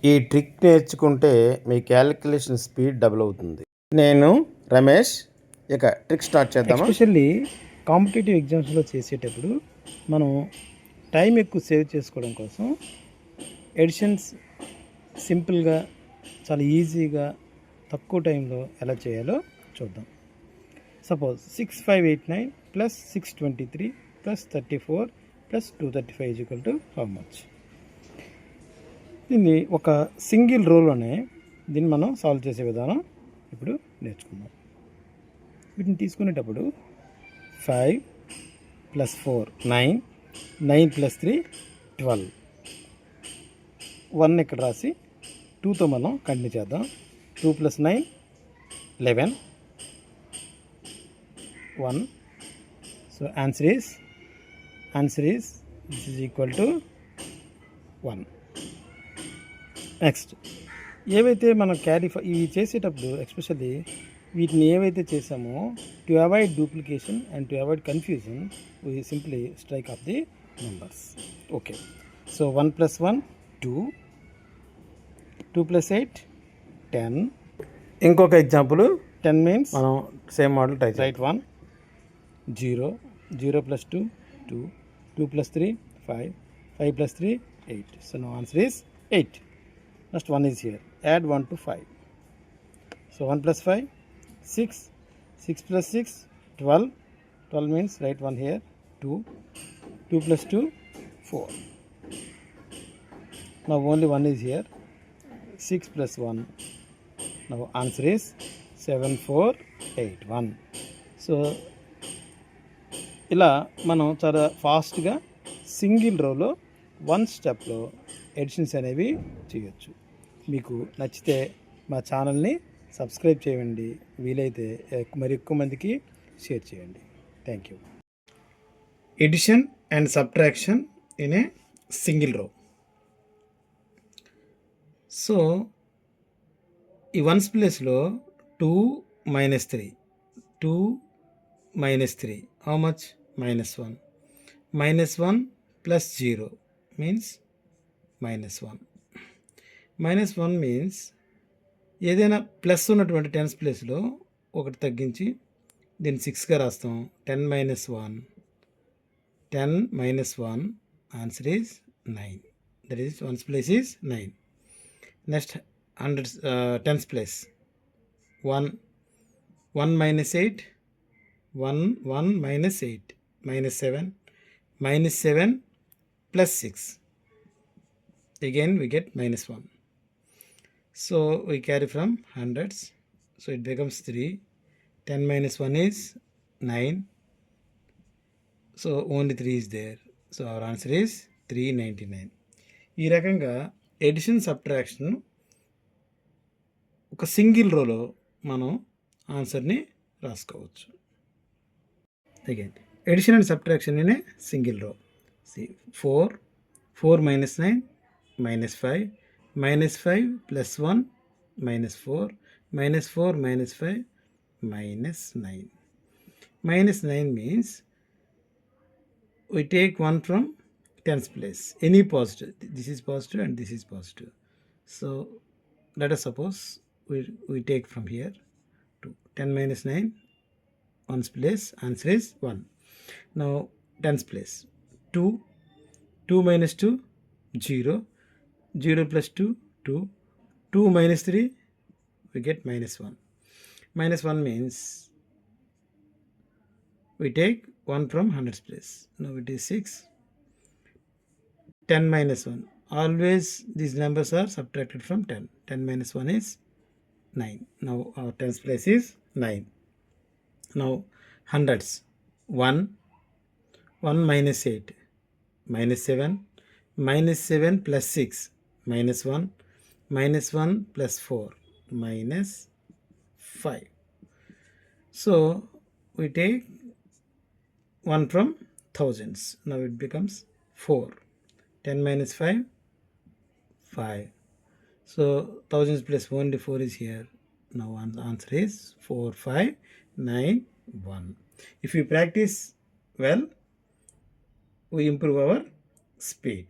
ఈ ట్రిక్ నేర్చుకుంటే మీ calculation speed double అవుతుంది. నేను రమేష్. ఇక ట్రిక్ స్టార్ట్ చేద్దామా? ఎస్పెషల్లీ కాంపిటేటివ్ ఎగ్జామ్స్లో చేసేటప్పుడు మనం టైం ఎక్కువ సేవ్ చేసుకోవడం కోసం ఎడిషన్స్ సింపుల్గా చాలా ఈజీగా తక్కువ టైంలో ఎలా చేయాలో చూద్దాం. Suppose 6589 plus 623 plus 34 plus 235 equal to how much? దీన్ని ఒక సింగిల్ రోలోనే దీన్ని మనం సాల్వ్ చేసే విధానం ఇప్పుడు నేర్చుకుందాం. వీటిని తీసుకునేటప్పుడు 5 ప్లస్ 4 9, 9 ప్లస్ 3 12, 1 ఇక్కడ రాసి 2తో మనం కంటిన్యూ చేద్దాం. 2 plus 9 11, 1. So answer is this is equal to 1. Next ఏవైతే మనం ఇవి చేసేటప్పుడు ఎస్పెషల్లీ వీటిని ఏవైతే చేసామో to avoid duplication and to avoid confusion we simply strike off the numbers. Okay, so 1 plus 1 2, 2 plus 8 10. ఇంకొక ఎగ్జాంపుల్ 10 మీన్స్ మనం same model right 1 0, 0 plus 2 2, 2 plus 3 5, 5 plus 3 8. So no answer is 8. Next 1 is here. Add 1 to 5. So 1 plus 5 6, 6 plus 6 12, 12 means write 1 here 2, 2 plus 2 4. Now only 1 is here, 6 plus 1. Now answer is 7481. So ఇలా మనం చాలా ఫాస్ట్గా single రోలో 1 స్టెప్లో editions అనేవి చేయొచ్చు. మీకు నచ్చితే మా ఛానల్ని సబ్స్క్రైబ్ చేయండి, వీలైతే మరి ఎక్కువ మందికి షేర్ చేయండి. Thank you. Addition and subtraction in a single row. So ఈ వన్స్ ప్లేస్లో 2 minus 3, 2 minus 3 how much? -1. -1 plus 0 means -1. -1 means ఏదైనా ప్లస్ ఉన్నటువంటి టెన్స్ ప్లేస్లో ఒకటి తగ్గించి దీన్ని 6గా రాస్తాం. 10 minus 1, 10 minus 1 answer is 9. That is ones place is 9. Next 100 tens place 1 minus 8, 1 minus 8 -7, -7 plus 6. Again we get -1. So we carry from hundreds, so it becomes 3. 10 minus 1 is 9, so only 3 is there, so our answer is 399. ఈ రకంగా addition subtraction ఒక single రోలో మనం ఆన్సర్ని రాసుకోవచ్చు. Again addition and subtraction in a single row. 4 minus 9 -5, -5 plus 1 -4, -4 minus 5 -9. -9 means we take 1 from tens place, any positive. This is positive and this is positive. So let us suppose we take from here 2. 10 minus 9 ones place, answer is 1. Now tens place 2, 2 minus 2 0, 0 plus 2 2, 2 minus 3 we get -1. -1 means we take 1 from hundreds place. Now it is 6. 10 minus 1, always these numbers are subtracted from 10. 10 minus 1 is 9. Now our tens place is 9. Now hundreds 1 minus 8 -7, -7 plus 6 -1, -1 plus 4 -5. So we take 1 from thousands. Now it becomes 4. 10 minus 5 5. So thousands plus only 4 is here. Now the answer is 4591. If we practice well, we improve our speed.